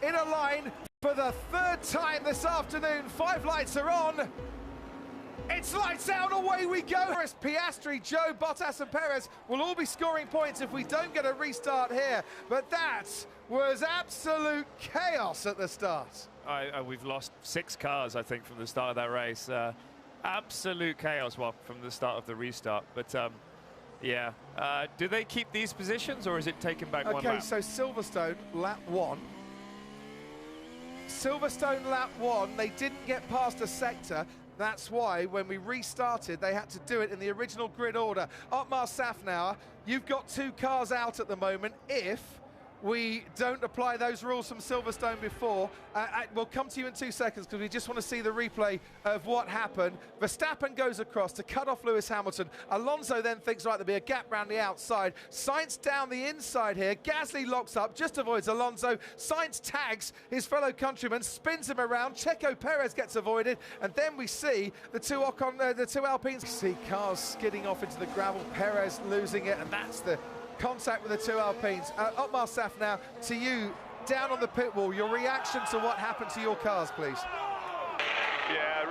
in a line for the third time this afternoon. 5 lights are on. It's lights out, away we go. Piastri, Joe, Bottas and Perez will all be scoring points if we don't get a restart here. But that was absolute chaos at the start. We've lost 6 cars, I think, from the start of that race. Absolute chaos, well, from the start of the restart. But yeah, do they keep these positions or is it taken back one lap? Okay, so Silverstone, lap 1. Silverstone, lap 1, they didn't get past a sector. That's why when we restarted, they had to do it in the original grid order. Otmar Safnauer, you've got 2 cars out at the moment. If we don't apply those rules from Silverstone before, we'll come to you in 2 seconds because we just want to see the replay of what happened. Verstappen goes across to cut off Lewis Hamilton. Alonso then thinks, right, there'll be a gap round the outside. Sainz down the inside here. Gasly locks up, just avoids Alonso. Sainz tags his fellow countryman, spins him around. Checo Perez gets avoided, and then we see the two Alpines. See cars skidding off into the gravel. Perez losing it, and that's the contact with the 2 Alpines. Otmar Safnauer, to you, down on the pit wall, your reaction to what happened to your cars, please. Yeah,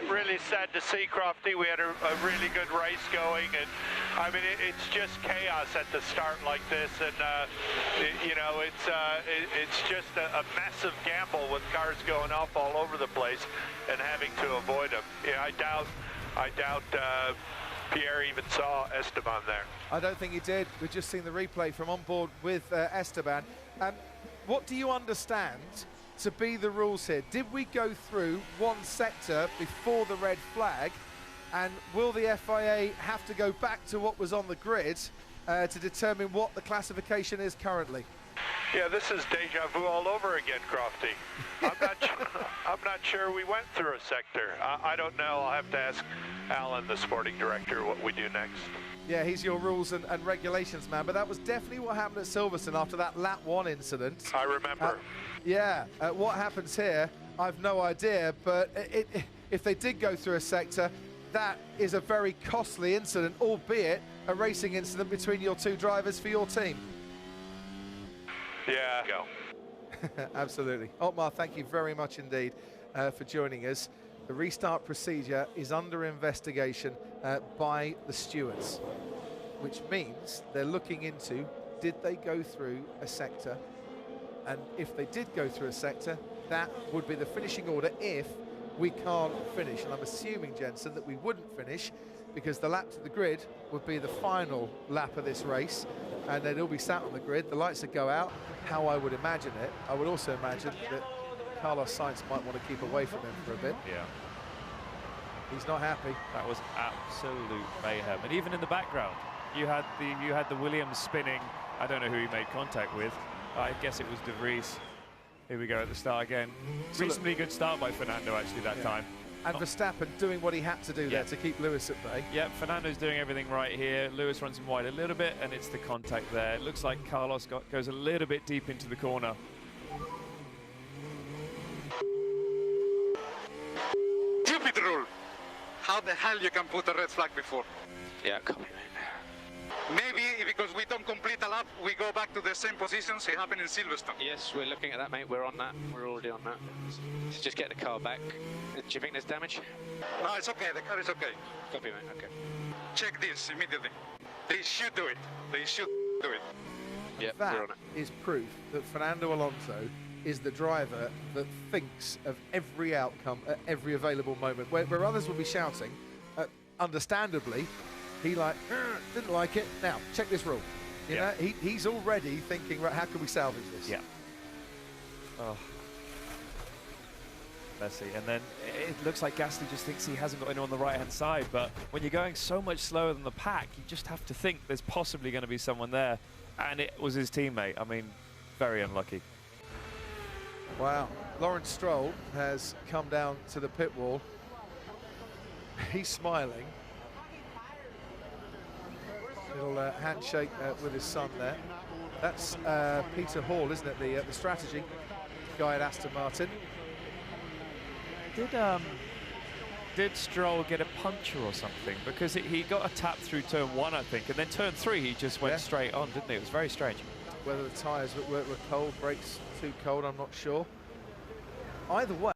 really sad to see, Crofty. We had a really good race going, and I mean, it's just chaos at the start like this, and you know, it's just a massive gamble with cars going off all over the place and having to avoid them. Yeah, I doubt Pierre even saw Esteban there. I don't think he did. We've just seen the replay from on board with Esteban. What do you understand to be the rules here? Did we go through one sector before the red flag, and will the FIA have to go back to what was on the grid to determine what the classification is currently? Yeah, this is deja vu all over again, Crofty. I'm not sure we went through a sector. I don't know. I'll have to ask Alan, the sporting director, what we do next. Yeah, he's your rules and regulations man, but that was definitely what happened at Silverstone after that lap 1 incident. I remember. What happens here, I've no idea, but if they did go through a sector, that is a very costly incident, albeit a racing incident between your 2 drivers for your team. Yeah, go. Absolutely. Otmar, thank you very much indeed for joining us. The restart procedure is under investigation by the stewards, which means they're looking into, did they go through a sector? And if they did go through a sector, that would be the finishing order if we can't finish. And I'm assuming, Jensen, that we wouldn't finish because the lap to the grid would be the final lap of this race, and they'd all be sat on the grid. The lights would go out. How I would imagine it, I would also imagine that Carlos Sainz might want to keep away from him for a bit. Yeah. He's not happy. That was absolute mayhem. And even in the background, you had the Williams spinning. I don't know who he made contact with. I guess it was De Vries. Here we go at the start again. Reasonably good start by Fernando actually that time. And Verstappen doing what he had to do there to keep Lewis at bay. Yeah, Fernando's doing everything right here. Lewis runs him wide a little bit, and it's the contact there. It looks like Carlos goes a little bit deep into the corner. Stupid rule. How the hell you can put a red flag before? Yeah, copy, mate. Maybe because we don't complete a lap, we go back to the same positions it happened in Silverstone. Yes, we're looking at that, mate. We're on that. We're already on that. So just get the car back. Do you think there's damage? No, it's okay. The car is okay. Copy, mate. Okay. Check this immediately. They should do it. They should do it. Yeah, that we're on it. is proof that Fernando Alonso is the driver that thinks of every outcome at every available moment. Where others will be shouting, understandably, he didn't like it. Now, check this rule. You know, he's already thinking, right, how can we salvage this? Yeah. Oh. Let's see. And then it looks like Gasly just thinks he hasn't got anyone on the right-hand side, but when you're going so much slower than the pack, you just have to think there's possibly going to be someone there. And it was his teammate. I mean, very unlucky. Wow. Lawrence Stroll has come down to the pit wall. He's smiling. Little handshake with his son there. That's Peter Hall, isn't it? The strategy guy at Aston Martin. Did Stroll get a puncture or something? Because he got a tap through turn 1, I think, and then turn 3 he just went straight on, didn't he? It was very strange. Whether the tyres were cold, brakes too cold, I'm not sure. Either way.